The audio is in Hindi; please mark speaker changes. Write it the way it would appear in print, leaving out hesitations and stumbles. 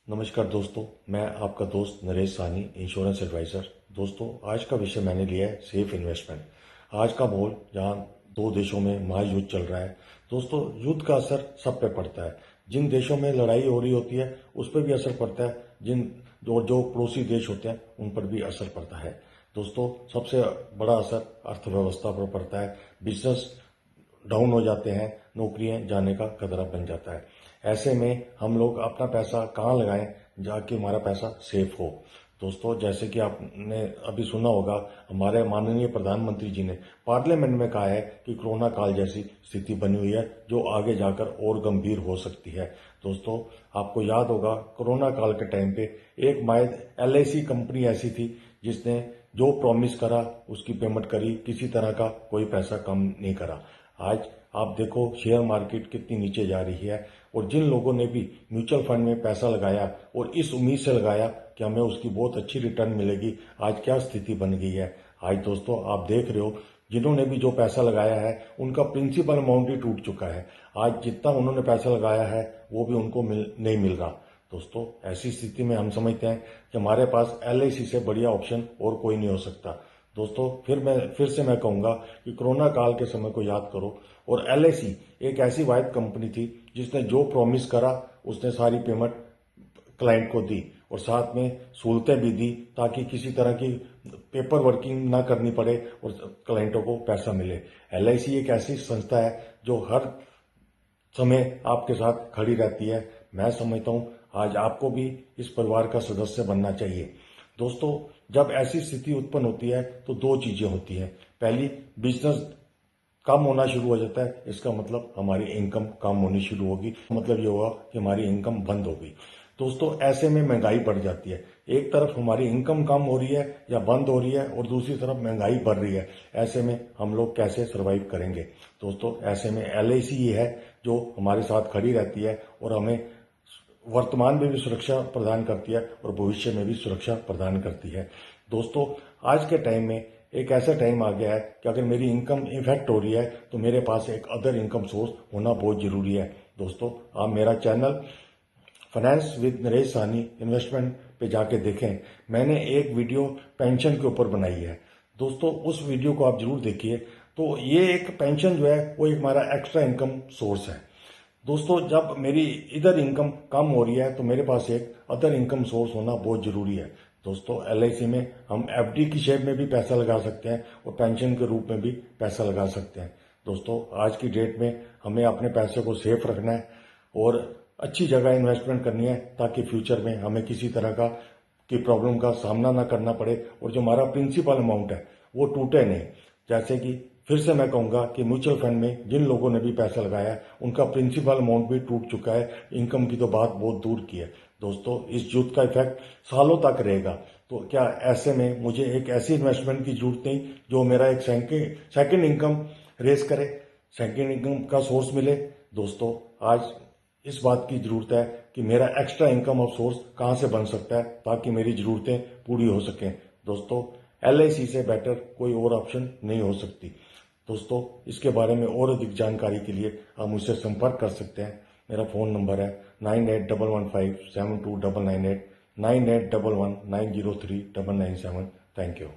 Speaker 1: नमस्कार दोस्तों, मैं आपका दोस्त नरेश साहनी, इंश्योरेंस एडवाइज़र। दोस्तों, आज का विषय मैंने लिया है सेफ इन्वेस्टमेंट। आज का माहौल जहां दो देशों में महायुद्ध चल रहा है। दोस्तों, युद्ध का असर सब पे पड़ता है। जिन देशों में लड़ाई हो रही होती है उस पर भी असर पड़ता है, जिन जो पड़ोसी देश होते हैं उन पर भी असर पड़ता है। दोस्तों, सबसे बड़ा असर अर्थव्यवस्था पर पड़ता है। बिजनेस डाउन हो जाते हैं, नौकरियां जाने का खतरा बन जाता है। ऐसे में हम लोग अपना पैसा कहाँ लगाएं जाके हमारा पैसा सेफ हो। दोस्तों, जैसे कि आपने अभी सुना होगा, हमारे माननीय प्रधानमंत्री जी ने पार्लियामेंट में कहा है कि कोरोना काल जैसी स्थिति बनी हुई है जो आगे जाकर और गंभीर हो सकती है। दोस्तों, आपको याद होगा कोरोना काल के टाइम पे एक मायद LIC कंपनी ऐसी थी जिसने जो प्रॉमिस करा उसकी पेमेंट करी, किसी तरह का कोई पैसा कम नहीं करा। आज आप देखो शेयर मार्केट कितनी नीचे जा रही है, और जिन लोगों ने भी म्यूचुअल फंड में पैसा लगाया और इस उम्मीद से लगाया कि हमें उसकी बहुत अच्छी रिटर्न मिलेगी, आज क्या स्थिति बन गई है। आज दोस्तों आप देख रहे हो, जिन्होंने भी जो पैसा लगाया है उनका प्रिंसिपल अमाउंट ही टूट चुका है। आज जितना उन्होंने पैसा लगाया है वो भी उनको नहीं मिल रहा। दोस्तों, ऐसी स्थिति में हम समझते हैं कि हमारे पास LIC से बढ़िया ऑप्शन और कोई नहीं हो सकता। दोस्तों, फिर से मैं कहूंगा कि कोरोना काल के समय को याद करो, और LIC एक ऐसी वाइड कंपनी थी जिसने जो प्रॉमिस करा उसने सारी पेमेंट क्लाइंट को दी, और साथ में सहूलतें भी दी ताकि किसी तरह की पेपर वर्किंग ना करनी पड़े और क्लाइंटों को पैसा मिले। LIC एक ऐसी संस्था है जो हर समय आपके साथ खड़ी रहती है। मैं समझता हूं आज आपको भी इस परिवार का सदस्य बनना चाहिए। दोस्तों, जब ऐसी स्थिति उत्पन्न होती है तो दो चीजें होती हैं। पहली, बिजनेस कम होना शुरू हो जाता है, इसका मतलब हमारी इनकम कम होनी शुरू होगी, मतलब ये होगा कि हमारी इनकम बंद होगी। दोस्तों, ऐसे में महंगाई बढ़ जाती है। एक तरफ हमारी इनकम कम हो रही है या बंद हो रही है और दूसरी तरफ महंगाई बढ़ रही है। ऐसे में हम लोग कैसे सरवाइव करेंगे। दोस्तों, ऐसे में LIC ही है जो हमारे साथ खड़ी रहती है और हमें वर्तमान में भी सुरक्षा प्रदान करती है और भविष्य में भी सुरक्षा प्रदान करती है। दोस्तों, आज के टाइम में एक ऐसा टाइम आ गया है कि अगर मेरी इनकम इफेक्ट हो रही है तो मेरे पास एक अदर इनकम सोर्स होना बहुत जरूरी है। दोस्तों, आप मेरा channel finance with Naresh Sahni investment पे जाके देखें। मैंने एक वीडियो पेंशन के ऊपर बनाई है। दोस्तों, उस वीडियो को आप जरूर देखिए। तो ये एक पेंशन जो है वो एक हमारा एक्स्ट्रा इनकम सोर्स है। दोस्तों, जब मेरी इधर इनकम कम हो रही है तो मेरे पास एक अदर इनकम सोर्स होना बहुत जरूरी है। दोस्तों, LIC में हम FD की शेप में भी पैसा लगा सकते हैं और पेंशन के रूप में भी पैसा लगा सकते हैं। दोस्तों, आज की डेट में हमें अपने पैसे को सेफ रखना है और अच्छी जगह इन्वेस्टमेंट करनी है ताकि फ्यूचर में हमें किसी तरह की प्रॉब्लम का सामना ना करना पड़े और जो हमारा प्रिंसिपल अमाउंट है वो टूटे नहीं। जैसे कि फिर से मैं कहूंगा कि म्यूचुअल फंड में जिन लोगों ने भी पैसा लगाया है उनका प्रिंसिपल अमाउंट भी टूट चुका है। इनकम की तो बात बहुत दूर की है। दोस्तों, इस युद्ध का इफेक्ट सालों तक रहेगा। तो क्या ऐसे में मुझे एक ऐसी इन्वेस्टमेंट की जरूरत नहीं जो मेरा एक सेकंड इनकम रेस करे, सेकंड इनकम का सोर्स मिले। दोस्तों, आज इस बात की जरूरत है कि मेरा एक्स्ट्रा इनकम ऑफ सोर्स कहां से बन सकता है ताकि मेरी जरूरतें पूरी हो सकें। दोस्तों, LIC से बेटर कोई और ऑप्शन नहीं हो सकती। दोस्तों, इसके बारे में और अधिक जानकारी के लिए आप मुझसे संपर्क कर सकते हैं। मेरा फ़ोन नंबर है 9811572998, 9811903997। Thank you.